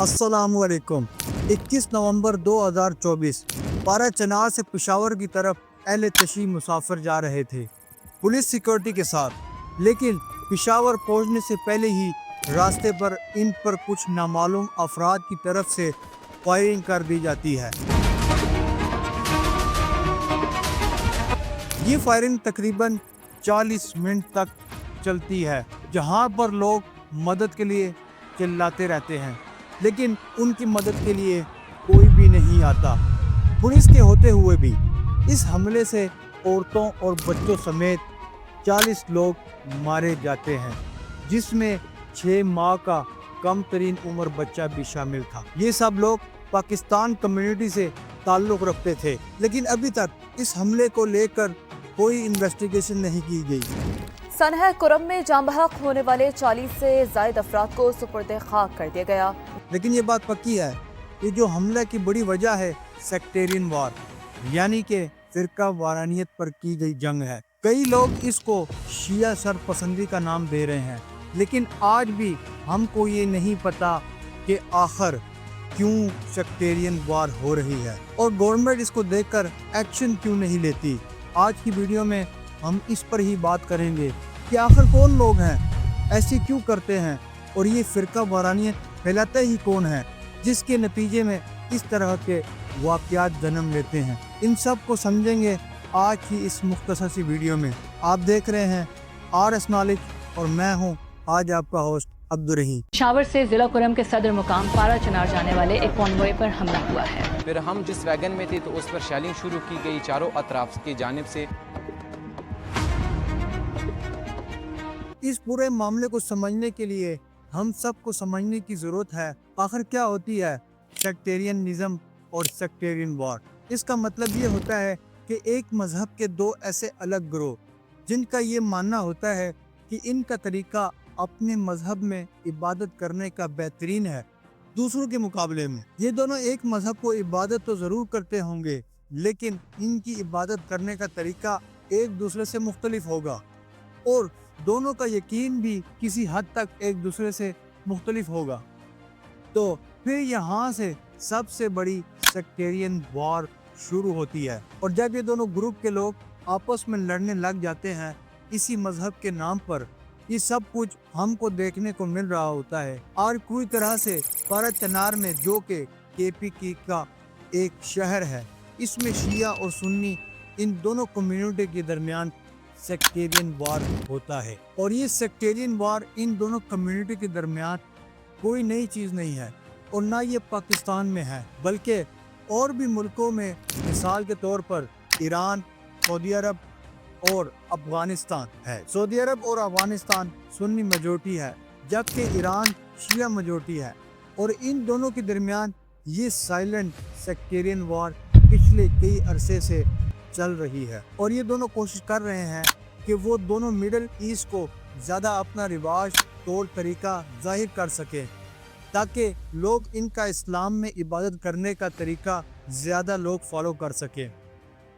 अस्सलामुअलैकुम। 21 नवंबर 2024 पारा चनार से पेशावर की तरफ अहले तशी मुसाफिर जा रहे थे पुलिस सिक्योरिटी के साथ, लेकिन पेशावर पहुंचने से पहले ही रास्ते पर इन पर कुछ नामालूम अफराद की तरफ से फायरिंग कर दी जाती है। ये फायरिंग तकरीबन 40 मिनट तक चलती है, जहां पर लोग मदद के लिए चिल्लाते रहते हैं, लेकिन उनकी मदद के लिए कोई भी नहीं आता। पुलिस के होते हुए भी इस हमले से औरतों और बच्चों समेत 40 लोग मारे जाते हैं, जिसमें 6 माह का कम तरीन उम्र बच्चा भी शामिल था। ये सब लोग पाकिस्तान कम्युनिटी से ताल्लुक़ रखते थे, लेकिन अभी तक इस हमले को लेकर कोई इन्वेस्टिगेशन नहीं की गई। सनह कुरम में जाम बहक होने वाले 40 से ज़ायद अफराद को सुपुर्द खाक कर दिया गया। लेकिन ये बात पक्की है कि जो हमले की बड़ी वजह है सेक्टेरियन वार, यानी कि फिरका वारानियत पर की गई जंग है। कई लोग इसको शिया सरपसंदी का नाम दे रहे हैं, लेकिन आज भी हमको ये नहीं पता कि आखिर क्यों सेक्टेरियन वार हो रही है और गवर्नमेंट इसको देखकर एक्शन क्यों नहीं लेती। आज की वीडियो में हम इस पर ही बात करेंगे कि आखिर कौन लोग हैं, ऐसे क्यों करते हैं और ये फिरका वारानियत फैलाते ही कौन है, जिसके नतीजे में इस तरह के वाक़यात जन्म लेते हैं। इन सब को समझेंगे आज की इस मुख्तसर सी वीडियो में। आप देख रहे हैं RS नॉलेज और मैं हूं आज आपका होस्ट अब्दुल रहीम। पेशावर से जिला कुरम के सदर मुकाम पारा चनार जाने वाले एक कॉन्वॉय पर हमला हुआ है। फिर हम जिस वैगन में थे तो उस पर शेलिंग शुरू की गई चारों अतराफ की जानिब से। इस पूरे मामले को समझने के लिए हम सबको समझने की ज़रूरत है आखिर क्या होती है सेक्टेरियनिज्म और सेक्टेरियन वार। इसका मतलब ये होता है कि एक मजहब के दो ऐसे अलग ग्रोह जिनका ये मानना होता है कि इनका तरीका अपने मजहब में इबादत करने का बेहतरीन है दूसरों के मुकाबले में। ये दोनों एक मजहब को इबादत तो ज़रूर करते होंगे, लेकिन इनकी इबादत करने का तरीका एक दूसरे से मुख्तलिफ होगा और दोनों का यकीन भी किसी हद तक एक दूसरे से मुख्तलिफ होगा। तो फिर यहाँ से सबसे बड़ी सेक्टेरियन वार शुरू होती है और जब ये दोनों ग्रुप के लोग आपस में लड़ने लग जाते हैं इसी मजहब के नाम पर, ये सब कुछ हमको देखने को मिल रहा होता है। और पूरी तरह से पारा चनार में, जो कि KPK का एक शहर है, इसमें शिया और सुन्नी इन दोनों कम्युनिटी के दरमियान सेक्टेरियन वार होता है। और ये सेक्टेरियन वार इन दोनों कम्युनिटी के दरमियान कोई नई चीज़ नहीं है और ना ये पाकिस्तान में है, बल्कि और भी मुल्कों में, मिसाल के तौर पर ईरान, सऊदी अरब और अफगानिस्तान है। सऊदी अरब और अफगानिस्तान सुन्नी मेजॉरिटी है, जबकि ईरान शिया मेजॉरिटी है और इन दोनों के दरमियान ये साइलेंट सेक्टेरियन वार पिछले कई अरसे से चल रही है और ये दोनों कोशिश कर रहे हैं कि वो दोनों मिडल ईस्ट को ज़्यादा अपना रिवाज तौर तरीका जाहिर कर सकें, ताकि लोग इनका इस्लाम में इबादत करने का तरीका ज़्यादा लोग फॉलो कर सकें।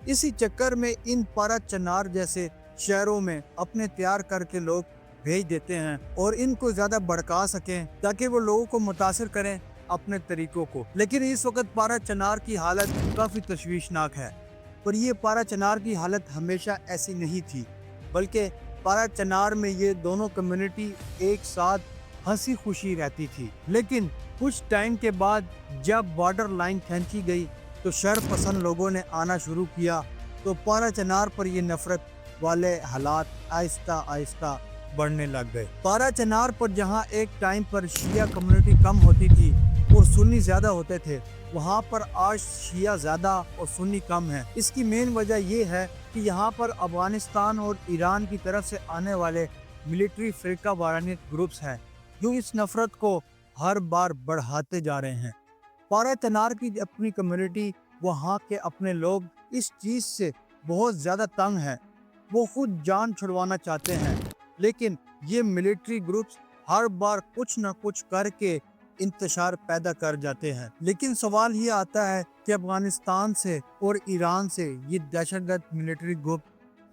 इसी चक्कर में इन पारा चनार जैसे शहरों में अपने तैयार करके लोग भेज देते हैं और इनको ज़्यादा भड़का सकें ताकि वो लोगों को मुतासिर करें अपने तरीक़ों को। लेकिन इस वक्त पारा चनार की हालत काफ़ी तशवीशनाक है, पर ये पारा चनार की हालत हमेशा ऐसी नहीं थी, बल्कि पारा चनार में ये दोनों कम्युनिटी एक साथ हंसी खुशी रहती थी। लेकिन कुछ टाइम के बाद जब बॉर्डर लाइन खींची गई तो शर पसंद लोगों ने आना शुरू किया, तो पारा चनार पर ये नफरत वाले हालात आहिस्ता आहिस्ता बढ़ने लग गए। पारा चनार पर जहाँ एक टाइम पर शिया कम्युनिटी कम होती थी और सुन्नी ज़्यादा होते थे, वहाँ पर आज शिया ज़्यादा और सुन्नी कम है। इसकी मेन वजह ये है कि यहाँ पर अफगानिस्तान और ईरान की तरफ से आने वाले मिलिट्री फिरका वारानियत ग्रुप्स हैं, जो इस नफरत को हर बार बढ़ाते जा रहे हैं। पारा चनार की अपनी कम्युनिटी, वहाँ के अपने लोग इस चीज़ से बहुत ज़्यादा तंग हैं। वो खुद जान छुड़वाना चाहते हैं, लेकिन ये मिलिट्री ग्रुप्स हर बार कुछ न कुछ करके इंतशार पैदा कर जाते हैं। लेकिन सवाल ये आता है कि अफगानिस्तान से और ईरान से ये दहशतगर्द मिलिट्री ग्रुप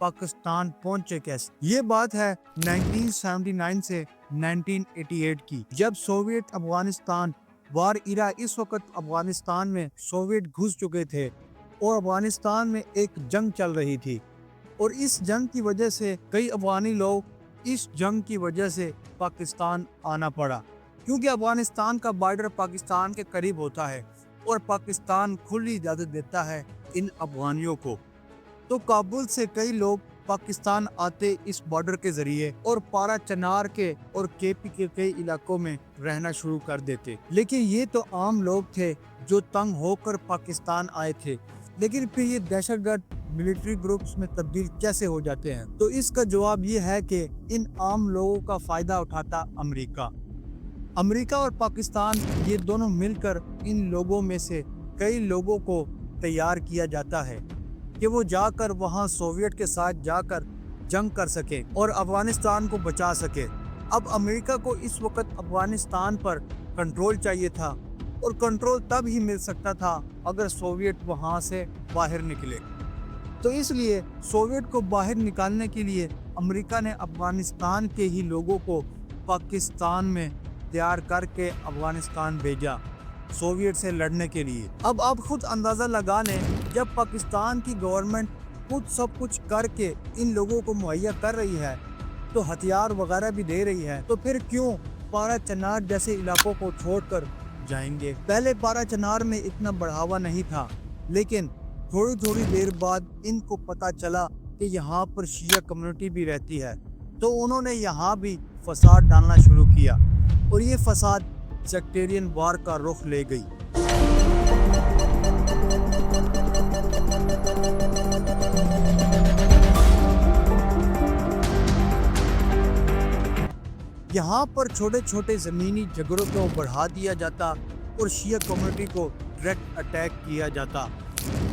पाकिस्तान पहुंचे कैसे। ये बात है 1979 से 1988 की, जब सोवियत अफगानिस्तान वार इरा इस वक्त अफगानिस्तान में सोवियत घुस चुके थे और अफगानिस्तान में एक जंग चल रही थी और इस जंग की वजह से कई अफगानी लोग इस जंग की वजह से पाकिस्तान आना पड़ा, क्योंकि अफगानिस्तान का बॉर्डर पाकिस्तान के करीब होता है और पाकिस्तान खुली इजाज़त देता है इन अफगानियों को। तो काबुल से कई लोग पाकिस्तान आते इस बॉर्डर के जरिए और पारा चनार के और केपी के कई इलाकों में रहना शुरू कर देते। लेकिन ये तो आम लोग थे जो तंग होकर पाकिस्तान आए थे, लेकिन फिर ये दहशतगर्द मिलिट्री ग्रुप्स में तब्दील कैसे हो जाते हैं? तो इसका जवाब ये है कि इन आम लोगों का फायदा उठाता अमेरिका और पाकिस्तान, ये दोनों मिलकर इन लोगों में से कई लोगों को तैयार किया जाता है कि वो जाकर वहाँ सोवियत के साथ जाकर जंग कर सके और अफगानिस्तान को बचा सके। अब अमेरिका को इस वक्त अफगानिस्तान पर कंट्रोल चाहिए था और कंट्रोल तब ही मिल सकता था अगर सोवियत वहाँ से बाहर निकले। तो इसलिए सोवियत को बाहर निकालने के लिए अमेरिका ने अफगानिस्तान के ही लोगों को पाकिस्तान में तैयार करके अफगानिस्तान भेजा सोवियत से लड़ने के लिए। अब आप खुद अंदाज़ा लगा लें, जब पाकिस्तान की गवर्नमेंट खुद सब कुछ करके इन लोगों को मुहैया कर रही है, तो हथियार वगैरह भी दे रही है, तो फिर क्यों पारा चनार जैसे इलाकों को छोड़कर जाएंगे? पहले पारा चनार में इतना बढ़ावा नहीं था, लेकिन थोड़ी थोड़ी देर बाद इनको पता चला कि यहाँ पर शिया कम्युनिटी भी रहती है, तो उन्होंने यहाँ भी फसाद डालना शुरू किया और ये फसाद सेक्टेरियन वार का रुख ले गई। यहाँ पर छोटे छोटे ज़मीनी झगड़ों को बढ़ा दिया जाता और शिया कम्युनिटी को डायरेक्ट अटैक किया जाता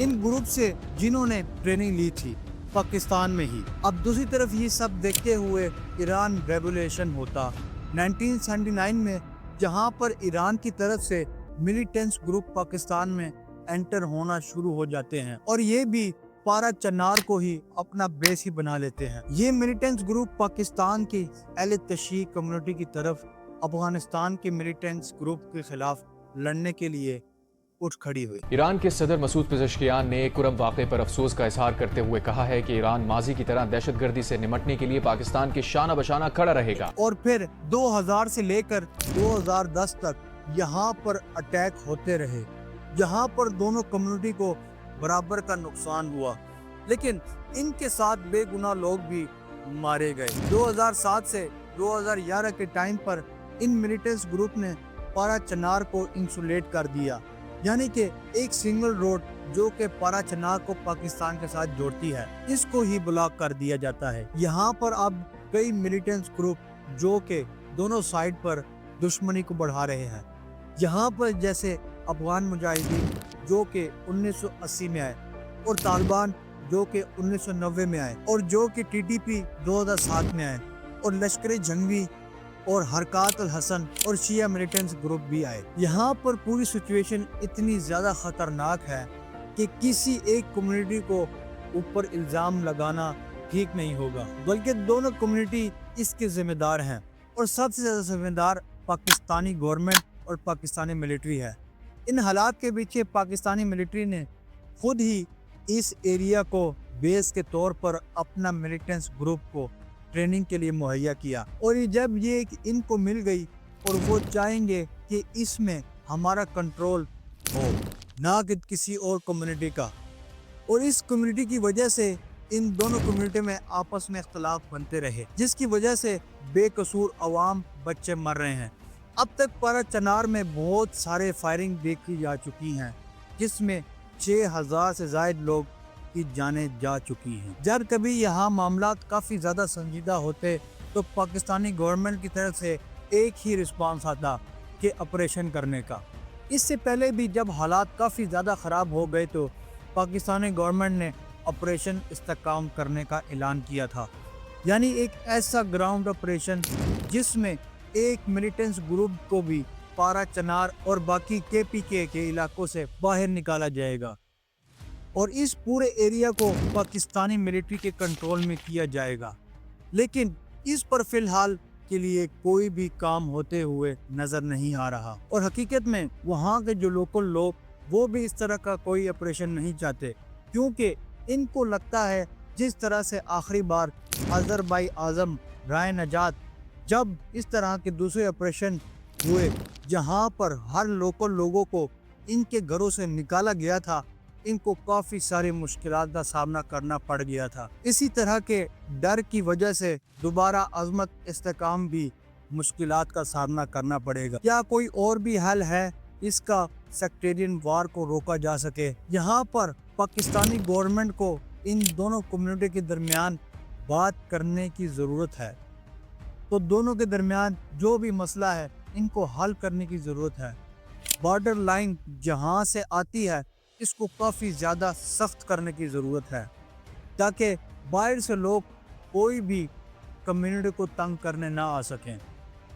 इन ग्रुप से जिन्होंने ट्रेनिंग ली थी पाकिस्तान में ही। अब दूसरी तरफ ये सब देखते हुए ईरान रेवोल्यूशन होता 1979 में, जहाँ पर ईरान की तरफ से मिलिटेंट्स ग्रुप पाकिस्तान में एंटर होना शुरू हो जाते हैं और ये भी पारा चनार को ही अपना बेस ही बना लेते हैं। ये मिलिटेंट्स ग्रुप पाकिस्तान की अहले तशी कम्युनिटी की तरफ अफगानिस्तान के मिलिटेंट्स ग्रुप के खिलाफ लड़ने के लिए उठ खड़ी हुई। ईरान के सदर मसूद पेज़ेश्कियान ने कुरम वाक़े पर अफसोस का इजहार करते हुए कहा है कि ईरान माजी की तरह दहशतगर्दी से निमटने के लिए पाकिस्तान के शाना बशाना खड़ा रहेगा। और फिर 2000 से लेकर 2010 तक यहाँ पर अटैक होते रहे, यहाँ पर दोनों कम्युनिटी को बराबर का नुकसान हुआ, लेकिन इनके साथ बेगुनाह लोग भी मारे गए। 2007 से 2011 के टाइम पर इन मिलिटेंट्स ग्रुप ने पारा चनार को इंसुलेट कर दिया, यानी कि एक सिंगल रोड जो कि पारा चनार को पाकिस्तान के साथ जोड़ती है, इसको ही ब्लॉक कर दिया जाता है। यहाँ पर अब कई मिलिटेंट्स ग्रुप जो कि दोनों साइड पर दुश्मनी को बढ़ा रहे हैं, यहाँ पर जैसे अफगान मुजाहिदीन जो कि 1980 में आए और तालिबान जो कि 1990 में आए और जो कि टीटीपी 2007 में आए और लश्कर जंगवी और हरकत अल हसन और शिया मिलिटेंट्स ग्रुप भी आए। यहाँ पर पूरी सिचुएशन इतनी ज़्यादा ख़तरनाक है कि किसी एक कम्युनिटी को ऊपर इल्ज़ाम लगाना ठीक नहीं होगा, बल्कि दोनों कम्युनिटी इसके ज़िम्मेदार हैं और सबसे ज़्यादा ज़िम्मेदार पाकिस्तानी गवर्नमेंट और पाकिस्तानी मिलिट्री है। इन हालात के पीछे पाकिस्तानी मिलिट्री ने खुद ही इस एरिया को बेस के तौर पर अपना मिलिटेंट्स ग्रुप को ट्रेनिंग के लिए मुहैया किया और जब ये इनको मिल गई और वो चाहेंगे कि इसमें हमारा कंट्रोल हो, ना कि किसी और कम्युनिटी का, और इस कम्युनिटी की वजह से इन दोनों कम्युनिटी में आपस में इख्तलाफ बनते रहे, जिसकी वजह से बेकसूर अवाम बच्चे मर रहे हैं। अब तक पारा चनार में बहुत सारे फायरिंग देखी जा चुकी हैं, जिसमें 6000 से ज़ायद लोग की जानें जा चुकी हैं। जब कभी यहाँ मामलात काफ़ी ज़्यादा संजीदा होते तो पाकिस्तानी गवर्नमेंट की तरफ से एक ही रिस्पांस आता कि ऑपरेशन करने का। इससे पहले भी जब हालात काफ़ी ज़्यादा ख़राब हो गए तो पाकिस्तानी गवर्नमेंट ने ऑपरेशन इस्तेकाम करने का ऐलान किया था, यानी एक ऐसा ग्राउंड ऑपरेशन जिसमें एक मिलिटेंट्स ग्रुप को भी पारा चनार और बाकी केपीके के इलाकों से बाहर निकाला जाएगा और इस पूरे एरिया को पाकिस्तानी मिलिट्री के कंट्रोल में किया जाएगा। लेकिन इस पर फिलहाल کے لیے کوئی بھی کام ہوتے ہوئے نظر نہیں آ رہا، اور حقیقت میں وہاں کے جو لوکل لوگ وہ بھی اس طرح کا کوئی آپریشن نہیں چاہتے، کیونکہ ان کو لگتا ہے جس طرح سے آخری بار اظہر اعظم رائے نجات جب اس طرح کے دوسرے آپریشن ہوئے جہاں پر ہر لوکل لوگوں کو ان کے گھروں سے نکالا گیا تھا، ان کو کافی ساری مشکلات کا سامنا کرنا پڑ گیا تھا۔ اسی طرح کے ڈر کی وجہ سے دوبارہ عظمت استحکام بھی مشکلات کا سامنا کرنا پڑے گا۔ کیا کوئی اور بھی حل ہے اس کا سیکٹیرین وار کو روکا جا سکے؟ یہاں پر پاکستانی گورنمنٹ کو ان دونوں کمیونٹی کے درمیان بات کرنے کی ضرورت ہے، تو دونوں کے درمیان جو بھی مسئلہ ہے ان کو حل کرنے کی ضرورت ہے۔ بارڈر لائن جہاں سے آتی ہے اس کو کافی زیادہ سخت کرنے کی ضرورت ہے تاکہ باہر سے لوگ کوئی بھی کمیونٹی کو تنگ کرنے نہ آ سکیں،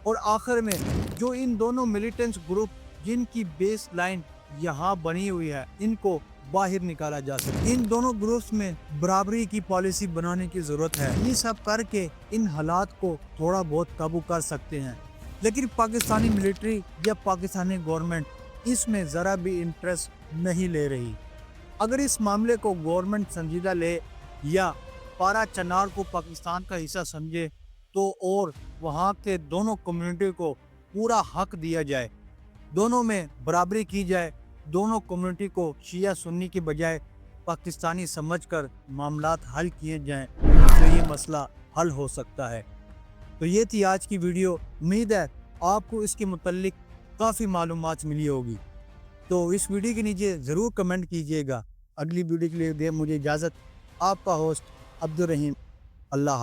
اور آخر میں جو ان دونوں ملیٹنٹس گروپ جن کی بیس لائن یہاں بنی ہوئی ہے ان کو باہر نکالا جا سکے۔ ان دونوں گروپس میں برابری کی پالیسی بنانے کی ضرورت ہے، یہ سب کر کے ان حالات کو تھوڑا بہت قابو کر سکتے ہیں، لیکن پاکستانی ملٹری یا پاکستانی گورنمنٹ اس میں ذرا بھی انٹرسٹ نہیں لے رہی۔ اگر اس معاملے کو گورنمنٹ سنجیدہ لے یا پارا چنار کو پاکستان کا حصہ سمجھے تو اور وہاں کے دونوں کمیونٹی کو پورا حق دیا جائے، دونوں میں برابری کی جائے، دونوں کمیونٹی کو شیعہ سنی کے بجائے پاکستانی سمجھ کر معاملات حل کیے جائیں تو یہ مسئلہ حل ہو سکتا ہے۔ تو یہ تھی آج کی ویڈیو، امید ہے آپ کو اس کے متعلق کافی معلومات ملی ہوگی، تو اس ویڈیو کے نیچے ضرور کمنٹ کیجئے گا۔ اگلی ویڈیو کے لیے دے مجھے اجازت، آپ کا ہوسٹ عبدالرحیم، اللہ حافظ۔